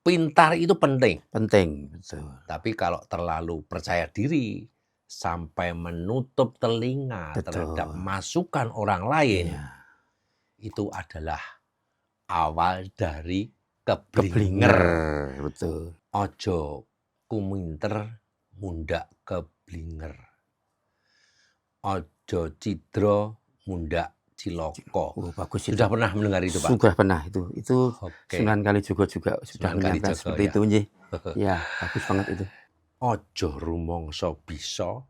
Pintar itu penting, Penting, betul. tapi kalau terlalu percaya diri sampai menutup telinga terhadap Betul. masukan orang lain, Iya. itu adalah awal dari Keblinger, keblinger. betul. Ojo kuminter mundak keblinger. Ojo cidro mundak ciloko. Oh, bagus itu. Sudah pernah mendengar itu, Pak? Sudah pernah itu. Itu Oke. Sunan Kalijogo juga sudah Sunan menyampaikan Kalijogo, seperti ya. itu, nggih. Ya, bagus banget itu. Ojo rumangsa bisa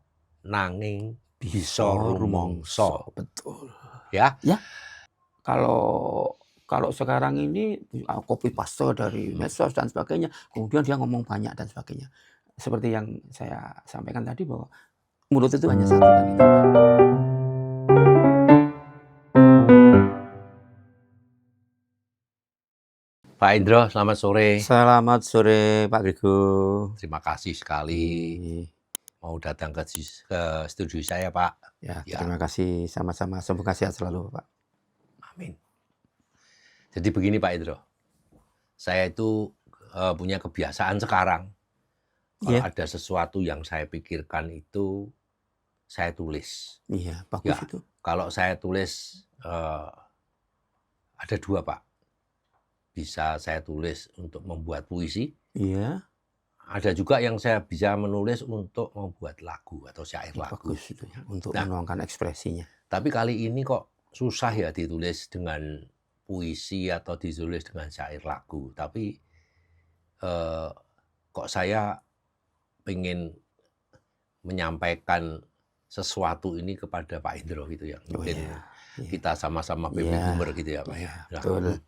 nanging bisa Bisa rumangsa. rumangsa, betul. Ya. Ya. Kalau sekarang ini copy paste dari medsos dan sebagainya, kemudian dia ngomong banyak dan sebagainya. Seperti yang saya sampaikan tadi bahwa mulut itu hanya satu kan itu. Pak Indro, selamat sore. Selamat sore Pak Grego. Terima kasih sekali mau datang ke studio saya, Pak. Ya, Ya. terima kasih sama-sama. Semoga sehat selalu, Pak. Amin. Jadi begini, Pak Indro. Saya itu punya kebiasaan sekarang. Kalau ada sesuatu yang saya pikirkan itu, saya tulis. Iya, bagus Ya, itu. kalau saya tulis, ada dua, Pak. Bisa saya tulis untuk membuat puisi. Iya. Ada juga yang saya bisa menulis untuk membuat lagu atau syair lagu. Bagus itu, untuk menuangkan ekspresinya. Tapi kali ini kok susah ya ditulis dengan puisi atau ditulis dengan syair lagu. Tapi kok saya pengen menyampaikan sesuatu ini kepada Pak Indro gitu ya. Mungkin kita sama-sama baby boomer gitu ya, Pak. Iya, betul.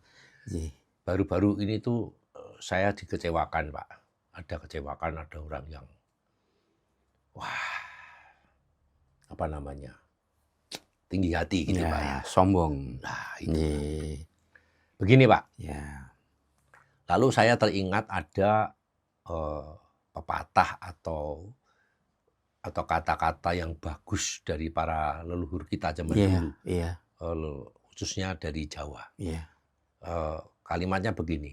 Baru-baru ini tuh saya dikecewakan, Pak. Ada kecewakan, ada orang yang apa namanya, tinggi hati gitu, Pak ya. Sombong. Nah, itu. Begini, Pak. Ya. Lalu saya teringat ada pepatah atau kata-kata yang bagus dari para leluhur kita zaman dulu. Iya. Khususnya dari Jawa. Iya. Kalimatnya begini.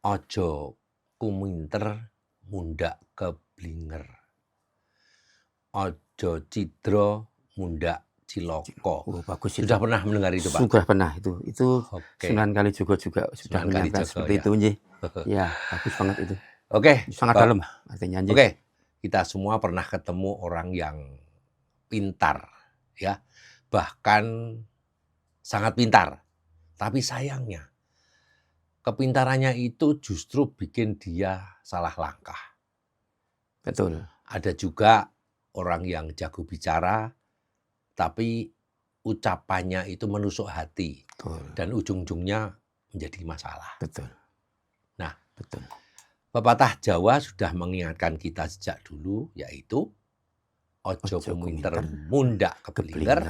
Ojo kuminter mundak keblinger. Ojo cidro mundak ciloko. Oh, bagus itu. Sudah pernah mendengar itu, Pak? Sudah pernah itu. Itu Sunan Kalijogo juga sudah menyampaikan seperti itu, nggih. Ya, bagus banget itu. Oke. Sangat dalam artinya, nggih. Oke. Kita semua pernah ketemu orang yang pintar, ya. Bahkan sangat pintar. Tapi sayangnya, kepintarannya itu justru bikin dia salah langkah. Betul. Ada juga orang yang jago bicara, tapi ucapannya itu menusuk hati. Betul. Dan ujung-ujungnya menjadi masalah. Betul. Nah, betul. Pepatah Jawa sudah mengingatkan kita sejak dulu, yaitu ojo kuminter mundak keblinger,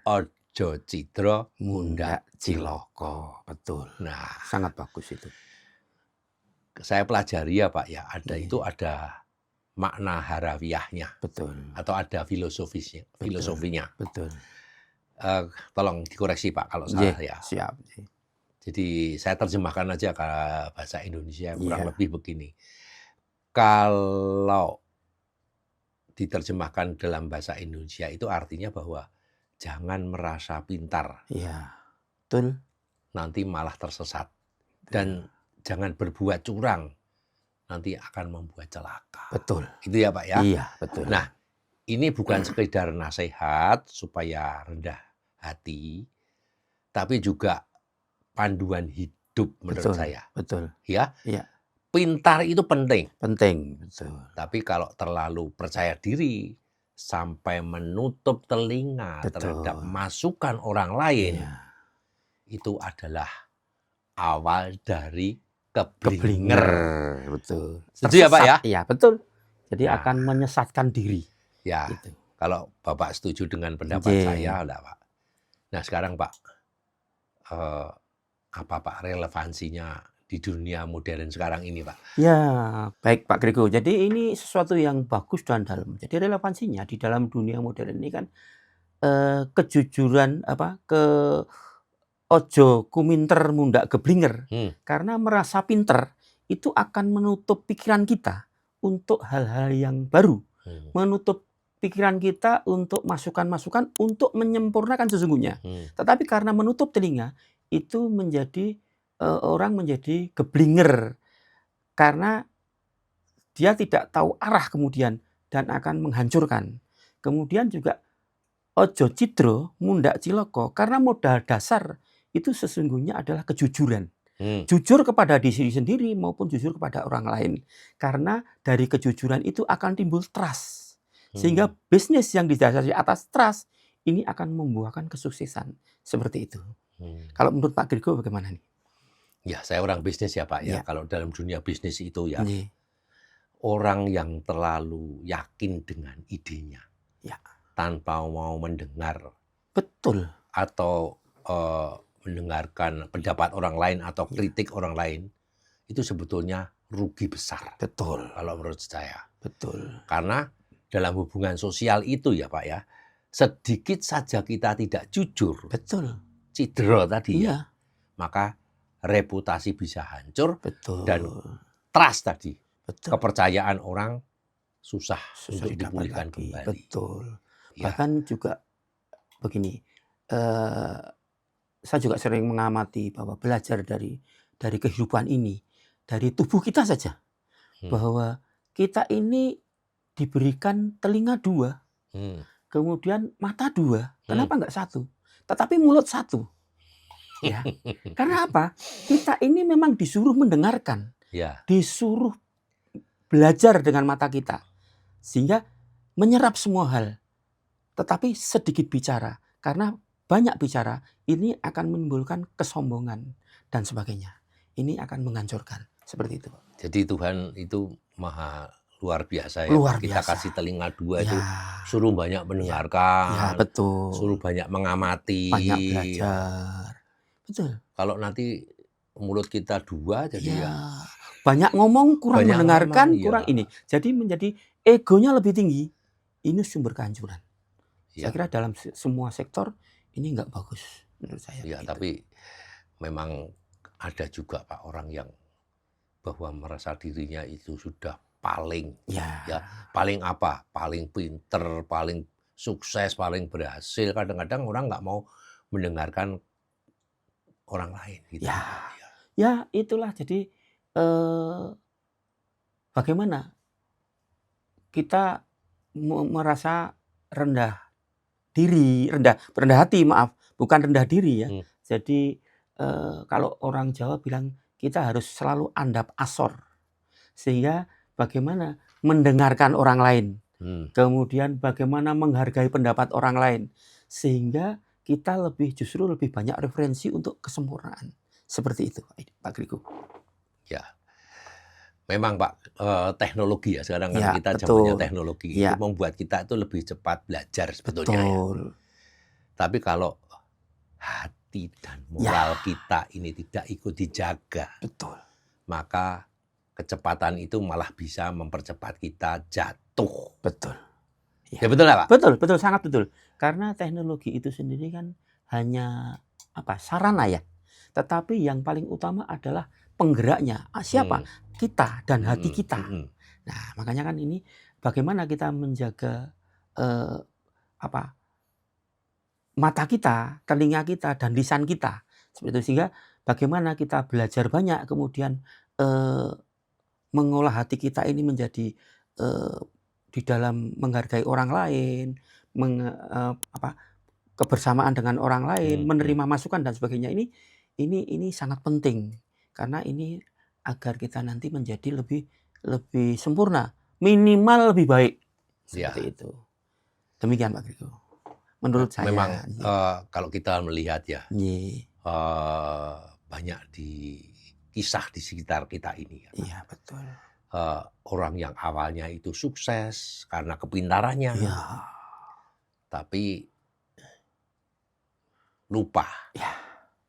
ojo cidro mundak ciloko. Betul. Nah, sangat bagus itu. Saya pelajari ya, Pak ya, ada makna harafiahnya. Betul. Atau ada filosofinya. Betul. Tolong dikoreksi, Pak, kalau salah ya. Siap. Jadi saya terjemahkan aja ke bahasa Indonesia kurang lebih begini. Kalau diterjemahkan dalam bahasa Indonesia itu artinya bahwa jangan merasa pintar. Iya. Betul. Nanti malah tersesat. Dan jangan berbuat curang. Nanti akan membuat celaka. Betul. Itu ya, Pak ya? Iya, betul. Nah, ini bukan sekedar nasihat supaya rendah hati, tapi juga panduan hidup menurut saya. Betul. Ya. Iya. Pintar itu penting. Penting, betul. Tapi kalau terlalu percaya diri sampai menutup telinga terhadap masukan orang lain, itu adalah awal dari keblinger. Betul. Setuju ya, Pak ya? Iya, betul. Jadi akan menyesatkan diri. Ya. Gitu. Kalau Bapak setuju dengan pendapat saya, enggak, Pak. Nah, sekarang Pak, apa Pak relevansinya di dunia modern sekarang ini, Pak? Ya, baik Pak Grego. Jadi ini sesuatu yang bagus dan dalam. Jadi relevansinya di dalam dunia modern ini kan kejujuran ojo kuminter mundak keblinger. Karena merasa pinter itu akan menutup pikiran kita untuk hal-hal yang baru, menutup pikiran kita untuk masukan-masukan untuk menyempurnakan sesungguhnya. Tetapi karena menutup telinga, itu menjadi orang menjadi geblinger karena dia tidak tahu arah kemudian dan akan menghancurkan. Kemudian juga ojo cidro mundak ciloko, karena modal dasar itu sesungguhnya adalah kejujuran. Jujur kepada diri sendiri maupun jujur kepada orang lain. Karena dari kejujuran itu akan timbul trust. Sehingga bisnis yang didasari atas trust ini akan membuahkan kesuksesan. Seperti itu. Kalau menurut Pak Grego bagaimana nih? Ya, saya orang bisnis ya Pak ya. Ya. Kalau dalam dunia bisnis itu ya, Nih. orang yang terlalu yakin dengan idenya, Ya. tanpa mau mendengar Betul. atau mendengarkan pendapat orang lain atau kritik orang lain, itu sebetulnya rugi besar. Betul. Kalau menurut saya. Betul. Karena dalam hubungan sosial itu ya Pak ya, sedikit saja kita tidak jujur, Betul. cidro tadi Iya. ya, maka reputasi bisa hancur Betul. dan trust tadi, Betul. kepercayaan orang susah Susah untuk didapat dipulihkan lagi. kembali. Betul. Ya. Bahkan juga begini, saya juga sering mengamati bahwa belajar dari kehidupan ini, dari tubuh kita saja, bahwa kita ini diberikan telinga 2, kemudian mata 2, kenapa enggak 1? Tetapi mulut 1. Ya. Karena apa? Kita ini memang disuruh mendengarkan, Ya. disuruh belajar dengan mata kita, sehingga menyerap semua hal. Tetapi sedikit bicara, karena banyak bicara, ini akan menimbulkan kesombongan dan sebagainya. Ini akan menghancurkan, seperti itu. Jadi Tuhan itu maha luar biasa ya. Luar Kita biasa. kasih telinga 2 Ya. itu, suruh banyak mendengarkan, Ya, betul. suruh banyak mengamati. Banyak belajar. Betul. Kalau nanti mulut kita 2 jadi ya banyak ngomong, kurang banyak mendengarkan, ngomong, kurang ya. ini. Jadi menjadi egonya lebih tinggi. Ini sumber kehancuran. Ya. Saya kira dalam semua sektor ini enggak bagus menurut saya. Ya, begitu. tapi memang ada juga Pak orang yang bahwa merasa dirinya itu sudah paling, Ya. paling apa? Paling pinter, paling sukses, paling berhasil. Kadang-kadang orang nggak mau mendengarkan orang lain gitu. Ya. Ya, itulah jadi bagaimana kita merasa rendah diri, rendah hati, maaf, bukan rendah diri ya. Jadi kalau orang Jawa bilang kita harus selalu andap asor, sehingga bagaimana mendengarkan orang lain, kemudian bagaimana menghargai pendapat orang lain, sehingga kita justru lebih banyak referensi untuk kesempurnaan. Seperti itu, Pak Grego. Ya, memang Pak, teknologi ya sekarang kan Ya, kita betul. zamannya teknologi Ya. itu membuat kita itu lebih cepat belajar sebetulnya ya. Betul. Tapi kalau hati dan moral kita ini tidak ikut dijaga, Betul. maka kecepatan itu malah bisa mempercepat kita jatuh. Betul. Ya betul nggak Pak? Betul, betul, sangat betul. Karena teknologi itu sendiri kan hanya sarana ya. Tetapi yang paling utama adalah penggeraknya. Siapa? Kita dan hati kita. Nah, makanya kan ini bagaimana kita menjaga mata kita, telinga kita, dan lisan kita. Seperti itu. Sehingga bagaimana kita belajar banyak, kemudian mengolah hati kita ini menjadi di dalam menghargai orang lain, kebersamaan dengan orang lain, menerima masukan dan sebagainya. Ini sangat penting karena ini agar kita nanti menjadi lebih sempurna, minimal lebih baik. Seperti itu. Demikian Pak Grego. Menurut saya. Memang kalau kita melihat ya, banyak kisah di sekitar kita ini. Iya, betul. Orang yang awalnya itu sukses karena kepintarannya, tapi lupa. Ya,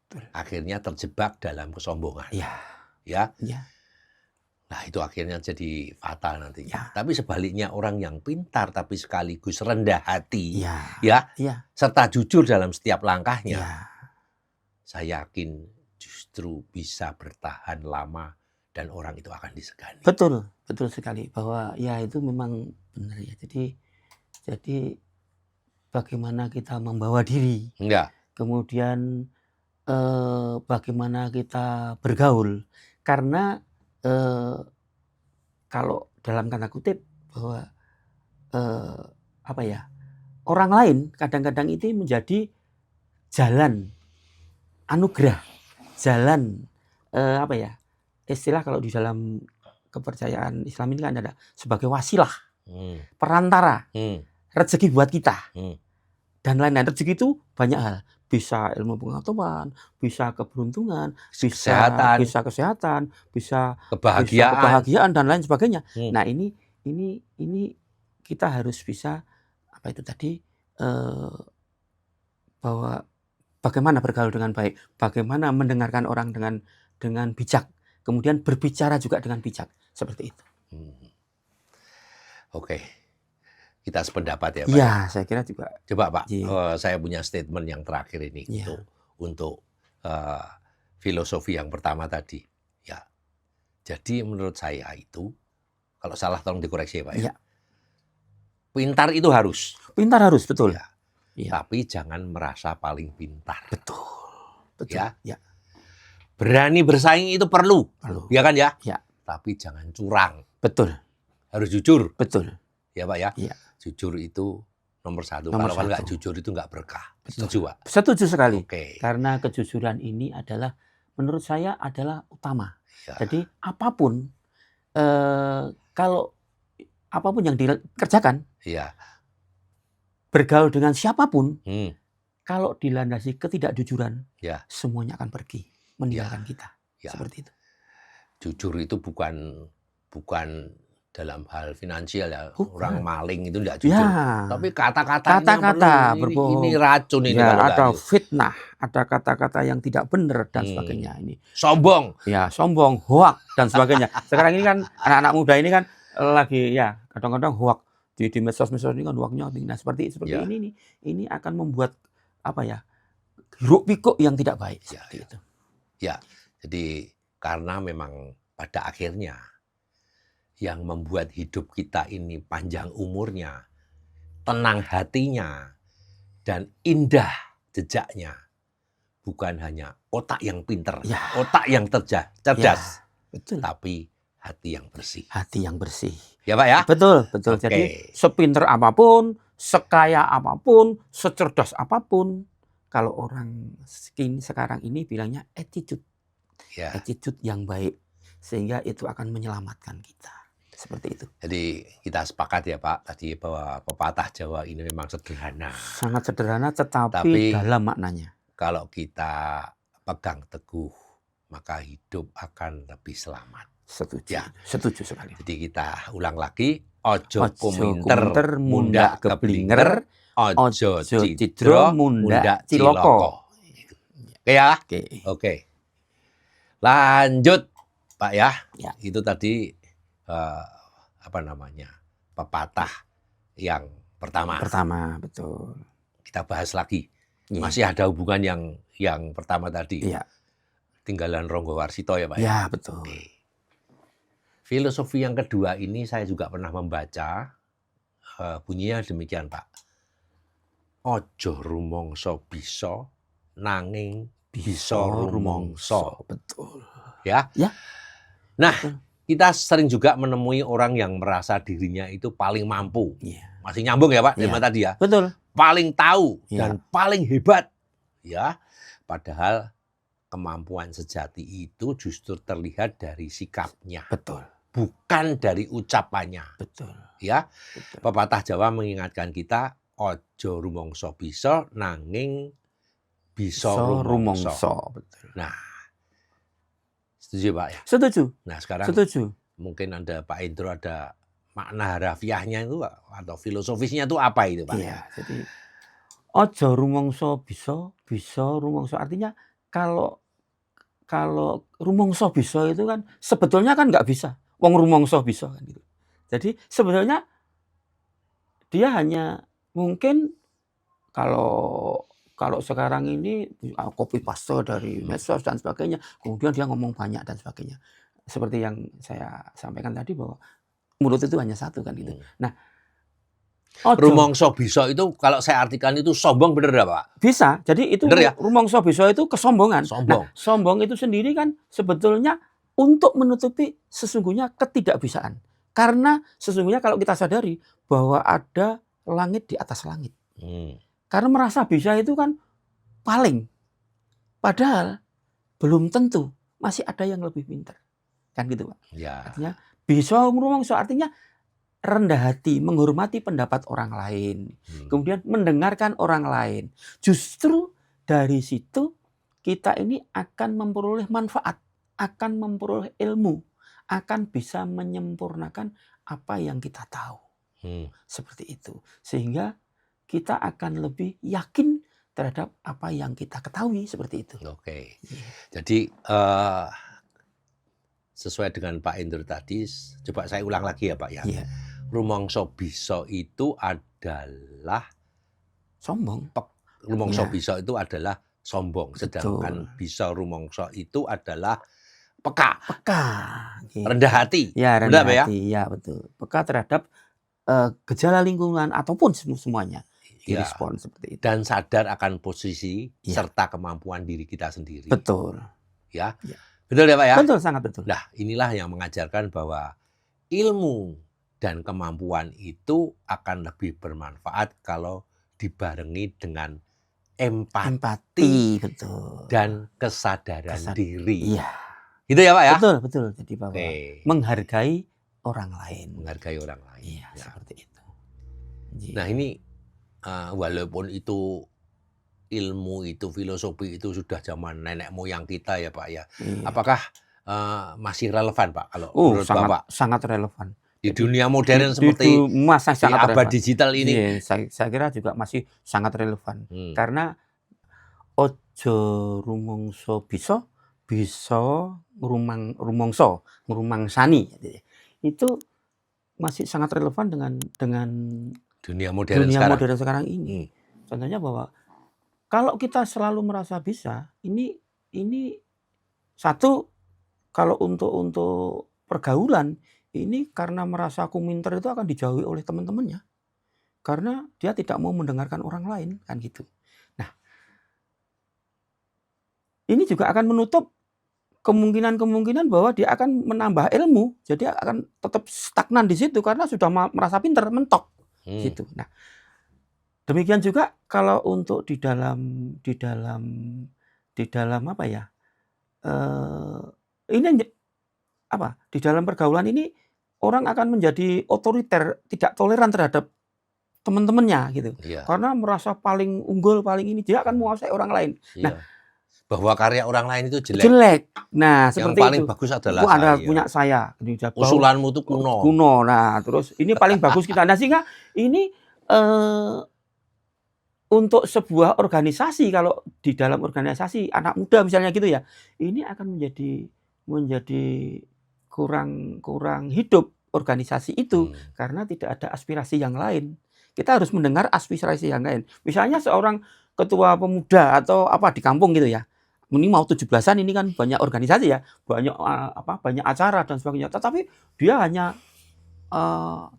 betul. Akhirnya terjebak dalam kesombongan. Ya. Nah, itu akhirnya jadi fatal nantinya. Tapi sebaliknya orang yang pintar tapi sekaligus rendah hati, serta jujur dalam setiap langkahnya, saya yakin justru bisa bertahan lama dan orang itu akan disegani. Betul, betul sekali bahwa ya itu memang benar ya. Jadi bagaimana kita membawa diri, Ya, kemudian bagaimana kita bergaul. Karena kalau dalam tanda kutip bahwa apa ya, orang lain kadang-kadang itu menjadi jalan anugerah, jalan apa ya, istilah kalau di dalam kepercayaan Islam ini kan ada sebagai wasilah, perantara, rezeki buat kita. Dan lain-lain. Rezeki itu banyak hal. Bisa ilmu pengetahuan, bisa keberuntungan, bisa kesehatan, bisa kebahagiaan dan lain sebagainya. Nah, ini kita harus bisa apa itu tadi bahwa bagaimana bergaul dengan baik, bagaimana mendengarkan orang dengan bijak, kemudian berbicara juga dengan bijak, seperti itu. Oke. Kita sependapat ya Pak. Iya, saya kira juga. Coba Pak, saya punya statement yang terakhir ini untuk filosofi yang pertama tadi. Ya, jadi menurut saya itu, kalau salah tolong dikoreksi ya Pak ya. Pintar itu harus. Pintar harus, betul. Ya. Tapi jangan merasa paling pintar. Betul. Ya. Berani bersaing itu perlu. Ya kan ya? Ya. Tapi jangan curang. Betul. Harus jujur. Betul. Ya Pak ya. Ya. Jujur itu nomor satu. Kalau nggak jujur itu nggak berkah. Setuju Pak? Setuju sekali. Oke. Karena kejujuran ini adalah, menurut saya adalah utama. Ya. Jadi apapun, kalau apapun yang dikerjakan, bergaul dengan siapapun, kalau dilandasi ketidakjujuran, semuanya akan pergi, meninggalkan kita. Seperti itu. Jujur itu bukan dalam hal finansial ya. Orang maling itu tidak jujur. Tapi kata-kata berbohong. Ini racun ini. Ada fitnah, ada kata-kata yang tidak benar dan sebagainya. Ini sombong. Ya, sombong, hoak dan sebagainya. Sekarang ini kan anak-anak muda ini kan lagi ya kadang-kadang hoak di medsos-medsos ini kan hoaknya tinggi. Nah, seperti ini akan membuat apa ya? Hiruk pikuk yang tidak baik. Itu. Ya. Jadi karena memang pada akhirnya yang membuat hidup kita ini panjang umurnya, tenang hatinya, dan indah jejaknya, bukan hanya otak yang pinter, otak yang cerdas, betul. Tapi hati yang bersih. Hati yang bersih. Ya Pak ya? Betul. Jadi sepinter apapun, sekaya apapun, secerdas apapun, kalau orang sekarang ini bilangnya attitude. Attitude yang baik, sehingga itu akan menyelamatkan kita. Seperti itu. Jadi kita sepakat ya Pak tadi bahwa pepatah Jawa ini memang sederhana. Sangat sederhana tetapi dalam maknanya. Kalau kita pegang teguh, maka hidup akan lebih selamat. Setuju. Setuju sekali. Jadi kita ulang lagi, ojo kuminter mundak keblinger, ojo cidro mundak ciloko. Oke ya? Oke. Lanjut Pak ya. Itu tadi pepatah yang pertama. Betul. Kita bahas lagi. Masih ada hubungan yang pertama tadi. Tinggalan Ronggo Warsito ya Pak. Ya, betul. Filosofi yang kedua ini saya juga pernah membaca. Bunyinya demikian Pak. Ojo rumongso bisa nanging bisa rumongso. Betul. Ya. Nah, kita sering juga menemui orang yang merasa dirinya itu paling mampu. Masih nyambung ya Pak, tema tadi ya. Betul. Paling tahu dan paling hebat. Ya. Padahal kemampuan sejati itu justru terlihat dari sikapnya. Betul. Bukan dari ucapannya. Betul. Ya. Betul. Pepatah Jawa mengingatkan kita ojo rumongso bisa nanging bisa rumongso. Betul. Nah, setuju Pak ya? Setuju. Nah sekarang mungkin ada Pak Indro ada makna harafiahnya itu atau filosofisnya itu apa itu Pak? Iya, jadi ojo rumongso bisa rumongso, artinya kalau rumongso bisa itu kan sebetulnya kan nggak bisa. Wong rumongso bisa kan gitu. Jadi sebetulnya dia hanya mungkin kalau sekarang ini copy paste dari medsos dan sebagainya, kemudian dia ngomong banyak dan sebagainya. seperti yang saya sampaikan tadi bahwa mulut itu hanya satu kan gitu. Nah, ojo Rumangsa bisa itu kalau saya artikan itu sombong, bener nggak Pak? bisa. Jadi itu Bener ya? rumangsa bisa itu kesombongan. Sombong. Nah, sombong itu sendiri kan sebetulnya untuk menutupi sesungguhnya ketidakbisaan. Karena sesungguhnya kalau kita sadari bahwa ada langit di atas langit. Karena merasa bisa itu kan paling. Padahal belum tentu masih ada yang lebih pintar. Kan gitu Pak. Ya. Artinya bisa rumangsa artinya rendah hati, menghormati pendapat orang lain. Kemudian mendengarkan orang lain. Justru dari situ kita ini akan memperoleh manfaat, akan memperoleh ilmu, akan bisa menyempurnakan apa yang kita tahu. Seperti itu. Sehingga kita akan lebih yakin terhadap apa yang kita ketahui, seperti itu. Oke. Jadi sesuai dengan Pak Indro tadi, coba saya ulang lagi ya Pak ya. Iya. Rumangsa bisa itu adalah Sombong. Rumangsa Ya. bisa itu adalah sombong, sedangkan Betul. bisa rumangsa itu adalah peka, Peka. Gitu. rendah hati. Ya, Benar, rendah Pak ya? hati. Ya, betul. Peka terhadap gejala lingkungan ataupun semuanya. Ya. Direspon seperti itu. Dan sadar akan posisi Ya. serta kemampuan diri kita sendiri. Betul. Ya. Ya. Betul ya Pak ya? Betul, sangat betul. Nah, inilah yang mengajarkan bahwa ilmu dan kemampuan itu akan lebih bermanfaat kalau dibarengi dengan empati betul. dan kesadaran diri. Iya. Gitu ya Pak ya? Betul, betul. Jadi bahwa Oke. menghargai orang lain. Menghargai orang lain. Iya, Ya. seperti itu. Nah ini walaupun itu ilmu itu, filosofi itu sudah zaman nenek moyang kita ya Pak ya. Iya. Apakah masih relevan Pak kalau menurut Bapak? sangat relevan. Di dunia modern seperti masa di sangat abad relevan. digital ini. Iya, saya kira juga masih sangat relevan. Karena ojo rumangsa bisa ngrumangsani. Itu masih sangat relevan dengan dunia modern sekarang. ini. Contohnya bahwa kalau kita selalu merasa bisa, ini satu, kalau untuk pergaulan, ini karena merasa aku pintar itu akan dijauhi oleh teman-temannya. Karena dia tidak mau mendengarkan orang lain, kan gitu. Nah, ini juga akan menutup kemungkinan bahwa dia akan menambah ilmu. Jadi akan tetap stagnan di situ karena sudah merasa pintar, mentok. Gitu. Nah, demikian juga kalau untuk di dalam apa ya? Di dalam pergaulan ini orang akan menjadi otoriter, tidak toleran terhadap teman-temannya gitu. Iya. Karena merasa paling unggul, paling ini, dia akan menguasai orang lain. Iya. Nah, bahwa karya orang lain itu jelek. Nah, yang seperti paling itu. bagus adalah punya saya. Usulanmu itu kuno. Nah, terus ini paling bagus kita. Nah, sehingga ini untuk sebuah organisasi, kalau di dalam organisasi anak muda misalnya gitu ya, ini akan menjadi kurang hidup organisasi itu karena tidak ada aspirasi yang lain. Kita harus mendengar aspirasi yang lain. Misalnya seorang ketua pemuda atau apa di kampung gitu ya. Ini mau 17-an, ini kan banyak organisasi ya, banyak acara dan sebagainya. Tetapi dia hanya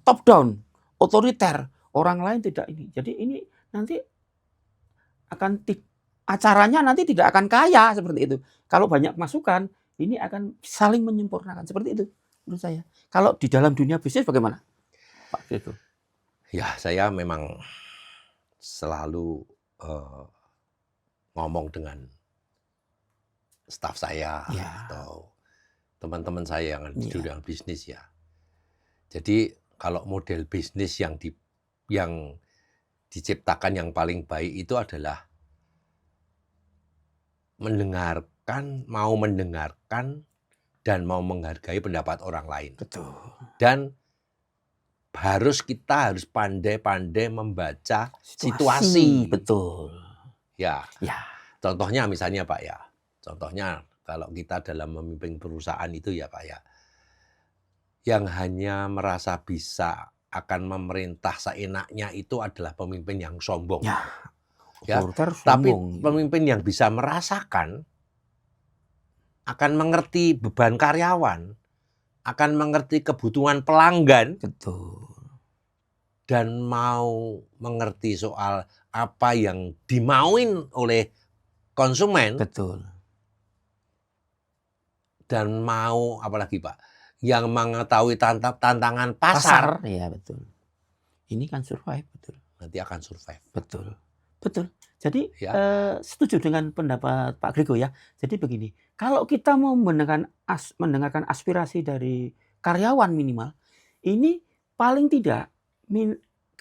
top down, otoriter. Orang lain tidak ini. Jadi ini nanti acaranya nanti tidak akan kaya seperti itu. Kalau banyak masukan, ini akan saling menyempurnakan seperti itu menurut saya. Kalau di dalam dunia bisnis bagaimana, Pak Gitu? Ya, saya memang selalu ngomong dengan staf saya atau teman-teman saya yang di dunia bisnis ya. Jadi kalau model bisnis yang diciptakan yang paling baik itu adalah mau mendengarkan dan mau menghargai pendapat orang lain. Betul. Dan kita harus pandai-pandai membaca situasi. Betul. Ya. Contohnya misalnya Pak ya. Contohnya kalau kita dalam memimpin perusahaan itu ya Pak ya. Yang hanya merasa bisa akan memerintah seenaknya itu adalah pemimpin yang sombong. Ya. Tapi pemimpin yang bisa merasakan akan mengerti beban karyawan, akan mengerti kebutuhan pelanggan, Betul. dan mau mengerti soal apa yang dimauin oleh konsumen, Betul. dan mau apalagi Pak, yang mengetahui tantangan pasar, Ya betul. Ini kan survive, betul. nanti akan survive. Betul. Betul. Jadi Ya. setuju dengan pendapat Pak Grego ya. Jadi begini, kalau kita mau mendengarkan aspirasi dari karyawan minimal, ini paling tidak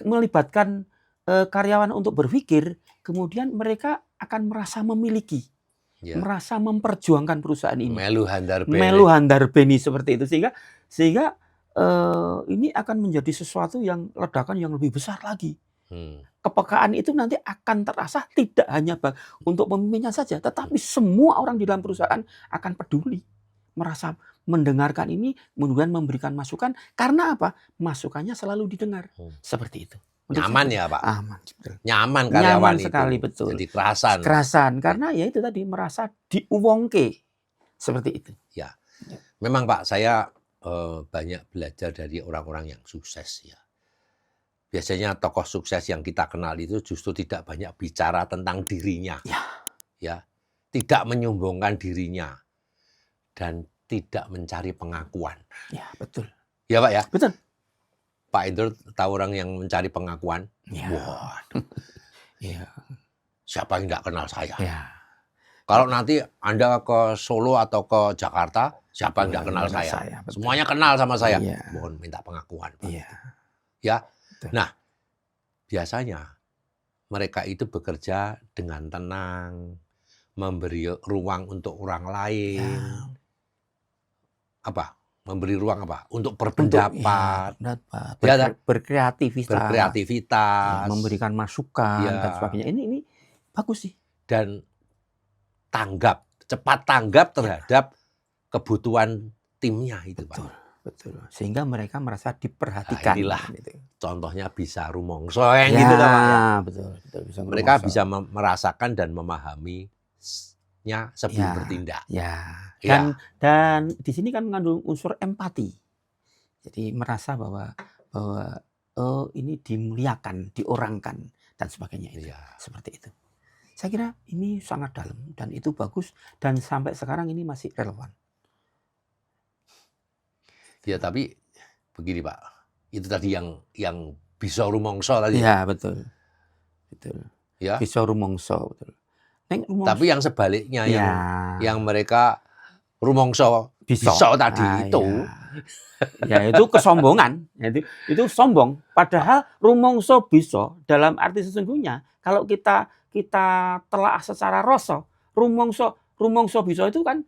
melibatkan karyawan untuk berpikir, kemudian mereka akan merasa memiliki, Ya. merasa memperjuangkan perusahaan ini. Melu handarbene. Melu handarbeni seperti itu, sehingga ini akan menjadi sesuatu yang ledakan yang lebih besar lagi. Kepekaan itu nanti akan terasa tidak hanya untuk pemimpinnya saja, tetapi semua orang di dalam perusahaan akan peduli, merasa mendengarkan ini, kemudian memberikan masukan. Karena apa? Masukannya selalu didengar. Seperti itu. Nyaman ya Pak? Aman. Betul. Nyaman karyawan Nyaman itu. sekali, betul. Jadi kerasan. Kerasan, karena ya itu tadi, merasa diuwongke. Seperti itu. Ya. Memang Pak, saya banyak belajar dari orang-orang yang sukses ya. Biasanya tokoh sukses yang kita kenal itu justru tidak banyak bicara tentang dirinya. Ya. Tidak menyombongkan dirinya. Dan tidak mencari pengakuan. Ya, betul. Ya Pak ya? Betul. Pak Indro tahu orang yang mencari pengakuan? Ya. Waduh. Ya. Siapa yang tidak kenal saya? Ya. Kalau nanti Anda ke Solo atau ke Jakarta, siapa yang tidak kenal saya? Semuanya kenal sama saya. Ya. Mohon minta pengakuan, Pak. Ya. Ya. Betul. Nah, biasanya mereka itu bekerja dengan tenang, memberi ruang untuk orang lain. Ya. Apa? Memberi ruang apa? Untuk berpendapat, berkreativitas, ya, memberikan masukan dan sebagainya. Ini bagus sih. Dan cepat tanggap terhadap kebutuhan timnya itu, betul, Pak. Betul. Sehingga mereka merasa diperhatikan. Nah, inilah gitu. Contohnya bisa rumongso yang gitu kan, Pak ya. Betul, bisa mereka bisa merasakan dan memahaminya sebelum bertindak. Dan di sini kan mengandung unsur empati. Jadi merasa bahwa ini dimuliakan, diorangkan dan sebagainya itu. Seperti itu. Saya kira ini sangat dalam dan itu bagus dan sampai sekarang ini masih relevan. Ya, tapi begini Pak, itu tadi yang bisa rumongso tadi. Ya, betul. Ya. Bisa rumongso, betul. Tapi yang sebaliknya yang mereka rumongso bisa tadi itu. Ya, itu kesombongan. Itu sombong. Padahal rumongso bisa dalam arti sesungguhnya kalau kita telah secara rasa, rumongso bisa itu kan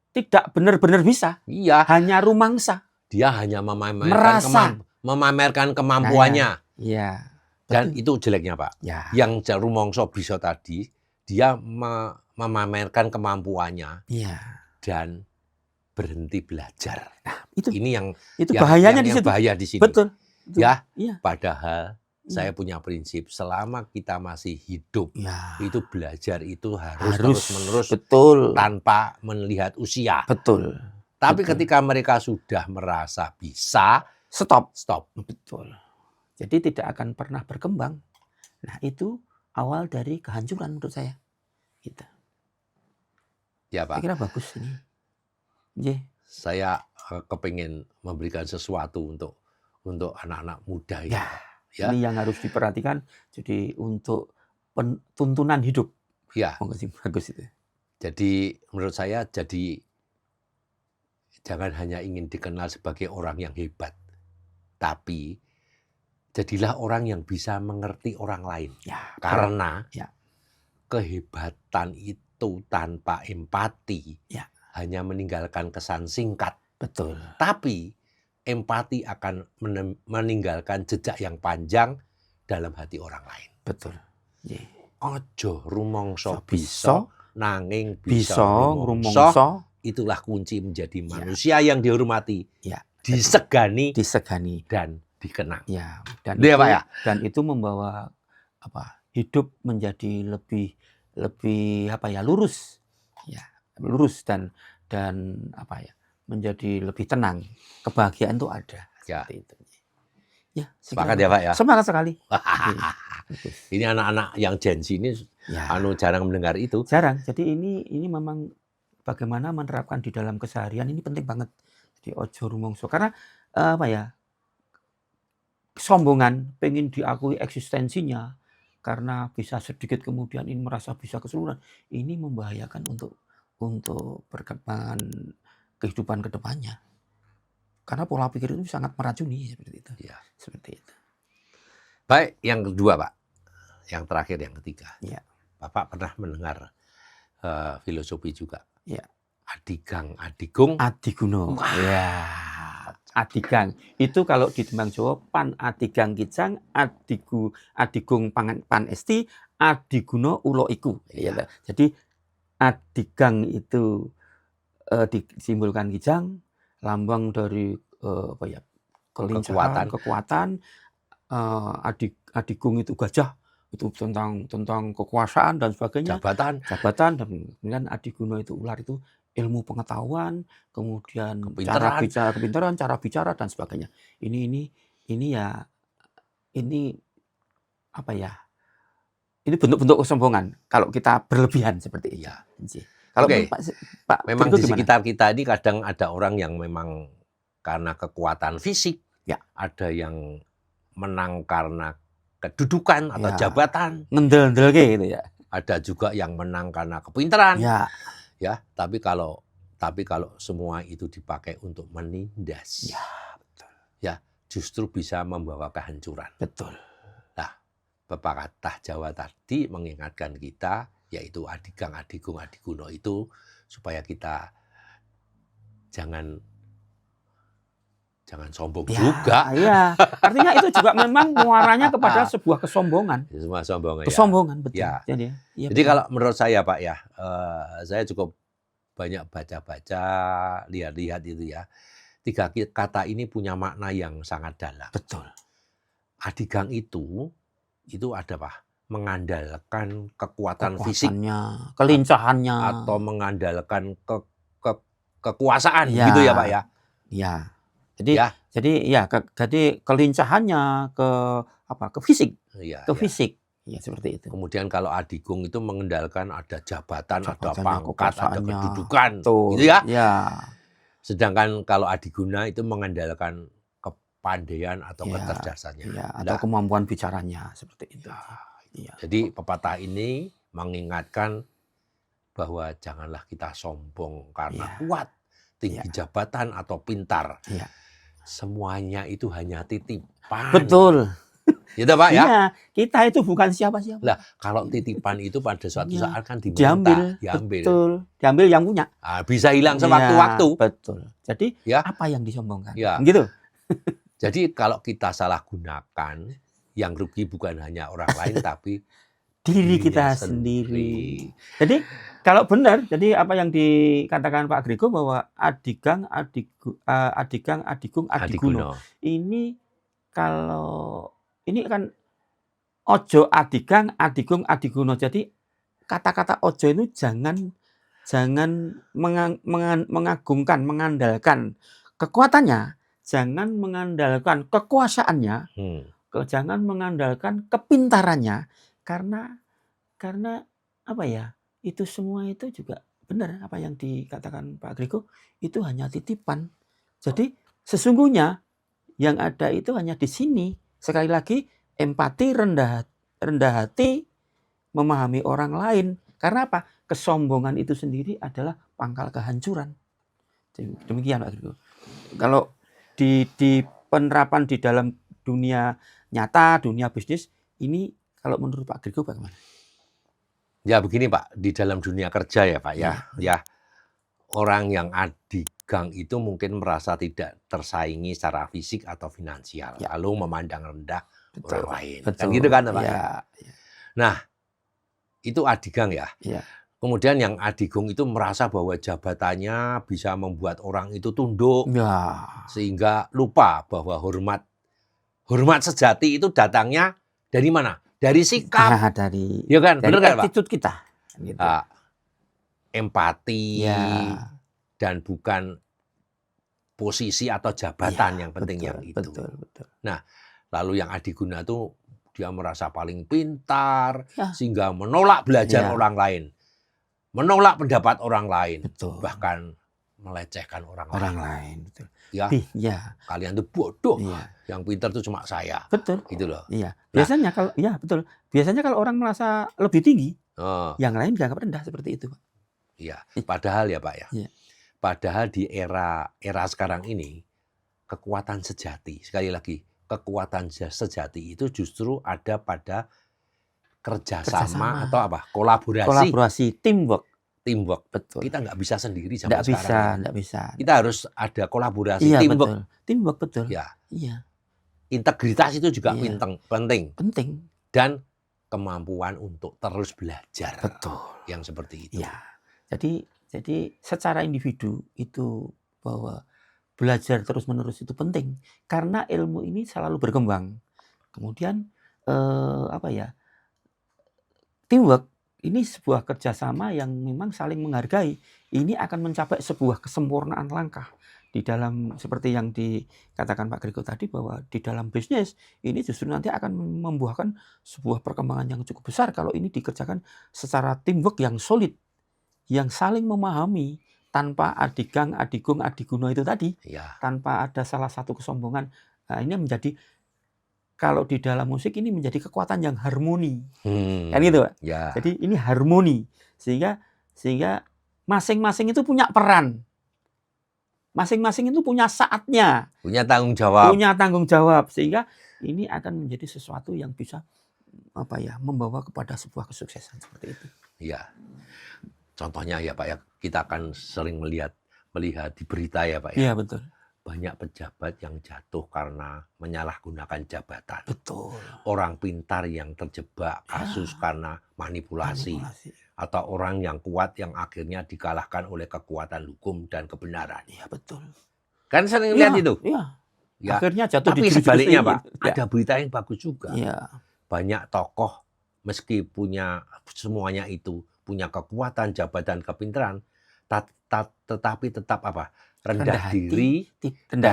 tidak benar-benar bisa. Iya. Hanya rumangsa. Dia hanya memamerkan kemampuannya. Iya. Dan itu jeleknya Pak. Ya. Yang rumongso bisa tadi, dia memamerkan kemampuannya. Iya. Dan berhenti belajar. Nah, itu bahayanya di situ. Bahaya di sini. Betul. Ya. Padahal saya punya prinsip selama kita masih hidup itu belajar itu harus terus-menerus tanpa melihat usia. Betul. Tapi ketika mereka sudah merasa bisa, stop. Betul. Jadi tidak akan pernah berkembang. Nah, itu awal dari kehancuran menurut saya. Gitu. Ya Pak. Saya kira bagus ini. Saya kepingin memberikan sesuatu untuk anak-anak muda ini. Ya. Ini yang harus diperhatikan. Jadi untuk tuntunan hidup. Ya. Bagus itu. Jadi menurut saya jangan hanya ingin dikenal sebagai orang yang hebat, tapi jadilah orang yang bisa mengerti orang lain. Karena kehebatan itu tanpa empati hanya meninggalkan kesan singkat. Betul. Tapi empati akan meninggalkan jejak yang panjang dalam hati orang lain. Betul. Ojo rumongso bisa nanging bisa rumongso. Itulah kunci menjadi manusia yang dihormati, disegani dan dikenang. Dan itu membawa hidup menjadi lebih lurus. lurus dan apa ya, menjadi lebih tenang. Kebahagiaan itu ada. Ya. Seperti itu. Ya, Sepakat ya Pak ya? Semangat sekali. Ini anak-anak yang Gen Z ini Ya, jarang mendengar itu. jarang. Jadi ini memang bagaimana menerapkan di dalam keseharian ini penting banget. Jadi ojo rumongso. Karena apa ya, kesombongan, pengen diakui eksistensinya, karena bisa sedikit kemudian ini merasa bisa keseluruhan, ini membahayakan untuk perkembangan kehidupan ke depannya. Karena pola pikir itu sangat meracuni seperti itu. Ya. Seperti itu. Baik, yang kedua Pak. Yang terakhir, yang ketiga. Ya. Bapak pernah mendengar filosofi juga. Ya. Adigang, adigung, Adiguno. Wah. Ya. Adigang. Itu kalau di Tembang Jawa pan adigang kijang, adigung pan esti, adiguno ulo iku. Ya. Jadi adigang itu disimbolkan kijang, lambang dari apa ya, kelincahan, kekuatan. Adigung itu gajah, itu tentang kekuasaan dan sebagainya. Jabatan. Dan kemudian adiguno itu ular, itu ilmu pengetahuan, kemudian kepintaran, cara bicara dan sebagainya. Ini ya, ini apa ya? Ini bentuk-bentuk kesombongan kalau kita berlebihan seperti itu. Ya. Kalau Pak, memang di sekitar kita ini kadang ada orang yang memang karena kekuatan fisik, ya. Ada yang menang karena kedudukan atau jabatan, ngendel-ngendel gitu ya. Ada juga yang menang karena kepintaran. Ya, tapi kalau semua itu dipakai untuk menindas, ya, betul. Ya, justru bisa membawa kehancuran. Betul. Nah, pepatah Jawa tadi mengingatkan kita, yaitu adigang, adigung, adiguno itu supaya kita jangan sombong juga. Iya, artinya itu juga memang muaranya kepada sebuah kesombongan. Semua sombong. Kesombongan, betul. Ya. Jadi kalau menurut saya Pak ya, saya cukup banyak baca-baca, lihat-lihat itu ya. 3 kata ini punya makna yang sangat dalam. Betul. Adigang itu ada Pak, mengandalkan kekuatan fisik, kelincahannya, atau mengandalkan kekuasaan, gitu ya Pak ya. Iya. Jadi kelincahannya ke fisik, fisik. Ya, seperti itu. Kemudian kalau adigung itu mengandalkan ada jabatan, ada pangkat, ada kedudukan, gitu ya. Sedangkan kalau adiguna itu mengandalkan kepandaian atau kecerdasannya, atau kemampuan bicaranya, seperti itu. Jadi pepatah ini mengingatkan bahwa janganlah kita sombong karena kuat, tinggi jabatan atau pintar. Semuanya itu hanya titipan. Betul. Gitu Pak ya? Iya, kita itu bukan siapa-siapa. Lah, kalau titipan itu pada suatu saat kan diambil. Betul. Diambil yang punya. Bisa hilang sewaktu-waktu. Betul. Jadi apa yang disombongkan? Ya. Gitu. Jadi kalau kita salah gunakan, yang rugi bukan hanya orang lain tapi diri kita sendiri. Jadi kalau benar, jadi apa yang dikatakan Pak Grego bahwa adigang, adigung, adiguno. Ini kalau ini kan ojo adigang, adigung, adiguno. Jadi kata-kata ojo itu jangan mengagungkan, mengandalkan kekuatannya, jangan mengandalkan kekuasaannya, jangan mengandalkan kepintarannya, karena apa ya? Itu semua itu juga benar apa yang dikatakan Pak Grego, itu hanya titipan. Jadi sesungguhnya yang ada itu hanya di sini. Sekali lagi, empati, rendah hati, memahami orang lain. Karena apa? Kesombongan itu sendiri adalah pangkal kehancuran. Demikian Pak Grego. Kalau di penerapan di dalam dunia nyata, dunia bisnis, ini kalau menurut Pak Grego bagaimana? Ya begini Pak, di dalam dunia kerja ya Pak ya. Orang yang adigang itu mungkin merasa tidak tersaingi secara fisik atau finansial, lalu memandang rendah orang lain. Kan gitu kan Pak? Nah, itu adigang ya. Kemudian yang adigung itu merasa bahwa jabatannya bisa membuat orang itu tunduk, sehingga lupa bahwa hormat sejati itu datangnya dari mana? Dari sikap, dari ya kan, benar kan Pak? attitude kita. Gitu. empati Ya, dan bukan posisi atau jabatan ya, yang penting yang itu. betul. Lalu yang Adiguna tuh dia merasa paling pintar Ya, sehingga menolak belajar ya, orang lain, menolak pendapat orang lain, betul. bahkan melecehkan orang Orang lain. lain, betul. Ya, Ya, kalian tuh bodoh. iya, Yang pintar tuh cuma saya. betul. Gitu loh. Iya, Nah, biasanya kalau ya betul. Biasanya kalau orang merasa lebih tinggi, oh, yang lain dianggap rendah seperti itu, Pak. iya. Padahal ya Pak ya. Iya. Padahal di era sekarang ini kekuatan sejati, sekali lagi, kekuatan sejati itu justru ada pada kerjasama atau apa? Kolaborasi, teamwork. Teamwork. Betul. Kita nggak bisa sendiri zaman Nggak bisa, sekarang ini. nggak bisa. Kita harus ada kolaborasi, Iya, teamwork. betul. Teamwork, betul. Ya, Iya, integritas itu juga Iya. penting. penting. Dan kemampuan untuk terus belajar. Betul. Yang seperti itu. Ya. Jadi secara individu itu bahwa belajar terus-menerus itu penting karena ilmu ini selalu berkembang. Kemudian teamwork ini sebuah kerjasama yang memang saling menghargai. Ini akan mencapai sebuah kesempurnaan langkah di dalam seperti yang dikatakan Pak Grego tadi bahwa di dalam bisnis ini justru nanti akan membuahkan sebuah perkembangan yang cukup besar kalau ini dikerjakan secara teamwork yang solid, yang saling memahami tanpa adigang, adigung, adiguna itu tadi, Ya. tanpa ada salah satu kesombongan. Nah, ini menjadi kalau di dalam musik ini menjadi kekuatan yang harmoni. Kan gitu, Pak. Ya. Jadi ini harmoni sehingga masing-masing itu punya peran. Masing-masing itu punya saatnya, Punya tanggung jawab. punya tanggung jawab sehingga ini akan menjadi sesuatu yang bisa membawa kepada sebuah kesuksesan seperti itu. Ya. Contohnya ya Pak ya, kita akan sering melihat di berita ya Pak ya. Iya, betul. Banyak pejabat yang jatuh karena menyalahgunakan jabatan. Betul. Orang pintar yang terjebak kasus karena manipulasi. Atau orang yang kuat yang akhirnya dikalahkan oleh kekuatan hukum dan kebenaran. Iya, betul. Kan sering lihat itu. Iya. Ya. Akhirnya jatuh Tapi di sebaliknya Pak, ya. ada berita yang bagus juga. Iya. Banyak tokoh meski punya semuanya itu, punya kekuatan, jabatan, kepintaran, tetapi tetap apa? Rendah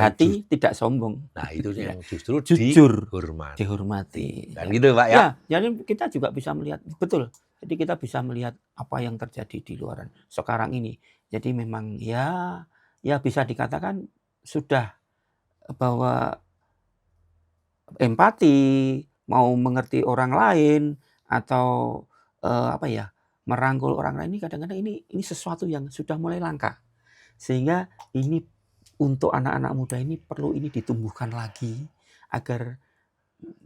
hati, tidak sombong. Nah, itu yang justru jujur, dihormati. Kan gitu Pak ya? Ya, jadi kita juga bisa melihat, betul. Jadi kita bisa melihat apa yang terjadi di luaran sekarang ini. Jadi memang ya bisa dikatakan sudah bahwa empati, mau mengerti orang lain atau merangkul orang lain ini kadang-kadang ini sesuatu yang sudah mulai langka. Sehingga ini untuk anak-anak muda ini perlu ini ditumbuhkan lagi agar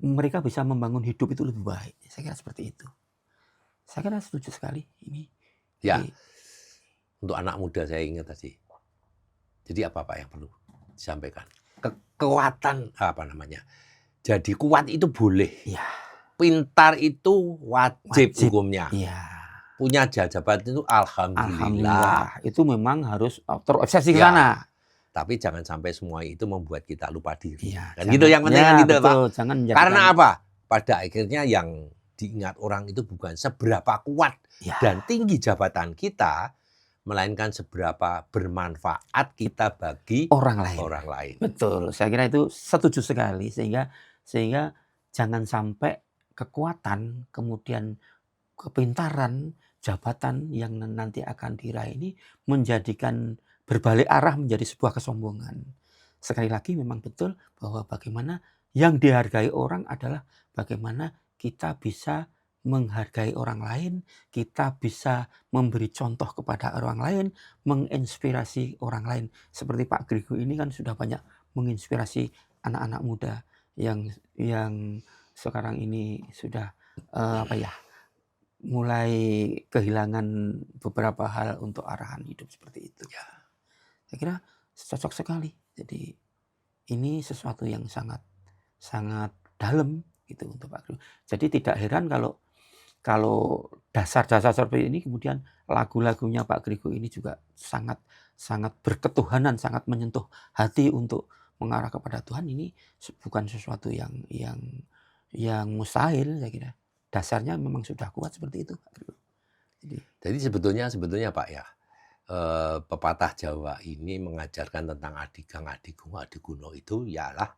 mereka bisa membangun hidup itu lebih baik. Saya kira seperti itu. Saya kira setuju sekali ini. Ya, untuk anak muda saya ingat tadi. Jadi apa Pak yang perlu disampaikan? Kekuatan Jadi kuat itu boleh. Ya. Pintar itu wajib hukumnya. Ya. Punya jabatan itu alhamdulillah. Itu memang harus terobsesi ke sana. Tapi jangan sampai semua itu membuat kita lupa diri. Ya, kan gitu yang penting kan gitu Pak. Jangan karena apa? Pada akhirnya yang diingat orang itu bukan seberapa kuat dan tinggi jabatan kita, melainkan seberapa bermanfaat kita bagi orang lain. Betul, saya kira itu setuju sekali sehingga jangan sampai kekuatan kemudian kepintaran jabatan yang nanti akan diraih ini menjadikan berbalik arah menjadi sebuah kesombongan. Sekali lagi memang betul bahwa bagaimana yang dihargai orang adalah bagaimana kita bisa menghargai orang lain, kita bisa memberi contoh kepada orang lain, menginspirasi orang lain. Seperti Pak Grego ini kan sudah banyak menginspirasi anak-anak muda yang sekarang ini sudah mulai kehilangan beberapa hal untuk arahan hidup seperti itu. Ya. Saya kira cocok sekali. Jadi ini sesuatu yang sangat dalam gitu untuk Pak Grego. Jadi tidak heran kalau dasar-dasar seperti ini kemudian lagu-lagunya Pak Grego ini juga sangat berketuhanan, sangat menyentuh hati untuk mengarah kepada Tuhan. Ini bukan sesuatu yang mustahil saya kira. Dasarnya memang sudah kuat seperti itu Pak Grego. Jadi sebetulnya Pak ya, pepatah Jawa ini mengajarkan tentang adigang, adigung, adiguno itu ialah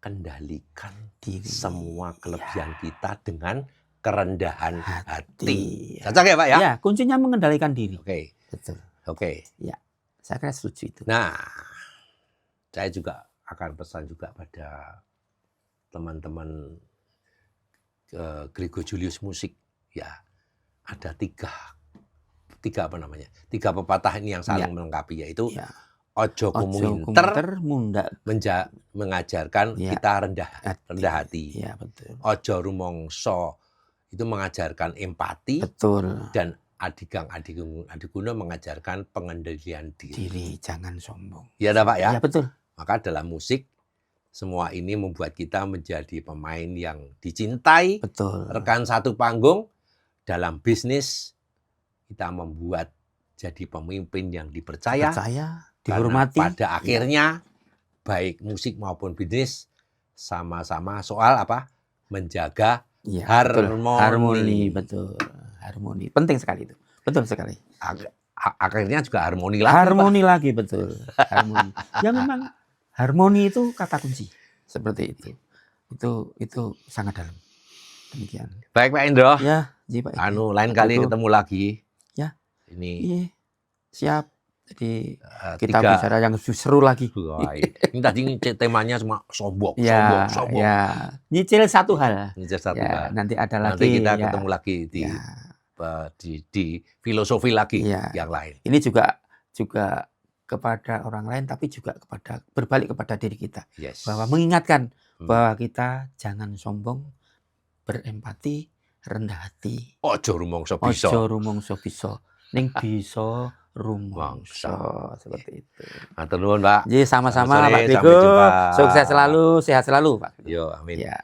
kendalikan Diri. semua Ya. kelebihan kita dengan kerendahan hati. Hati. Ya. Cocok ya Pak ya? Ya, kuncinya mengendalikan diri. Oke, Betul. oke. Ya, saya kira setuju itu. Nah, saya juga akan pesan juga pada teman-teman Grego Julius Musik. Ya, ada tiga pepatah ini yang saling melengkapi, yaitu Ya. ojo Ojo kuminter munda mengajarkan Ya. kita rendah hati. Ya, betul. Ojo rumongso itu mengajarkan empati. Betul. Dan adigang, adiguno mengajarkan pengendalian diri. Jangan sombong. Ya, Pak ya? Ya, betul. Maka dalam musik semua ini membuat kita menjadi pemain yang dicintai. Betul. Rekan satu panggung. Dalam bisnis kita membuat jadi pemimpin yang dipercaya, dihormati. Karena pada akhirnya baik musik maupun bisnis sama-sama soal apa? Menjaga harmoni. Betul. Harmoni. Penting sekali itu. Betul sekali. Akhirnya juga harmoni lagi. Harmoni lagi, betul. Harmoni. Ya memang harmoni itu kata kunci. Seperti itu. Itu sangat dalam. Demikian. Baik Pak Indro. Ya, Pak. Lain kali ketemu lagi. Ya. Ini. Iya. Siap. Jadi kita bicara yang seru lagi. Ini tadi temanya cuma sombong. Ya. Nyicil satu hal. Nanti ada lagi. Nanti kita ketemu lagi di filosofi lagi yang lain. Ini juga kepada orang lain, tapi juga berbalik kepada diri kita. Yes. Bahwa mengingatkan bahwa kita jangan sombong, berempati, rendah hati. Ojo rumongso bisa. Ning bisa rumongso. Seperti itu. Matur nuwun, Pak. Jadi sama-sama Pak Sampai Grego. jumpa. Sukses selalu, sehat selalu Pak. Yo, amin. Ya.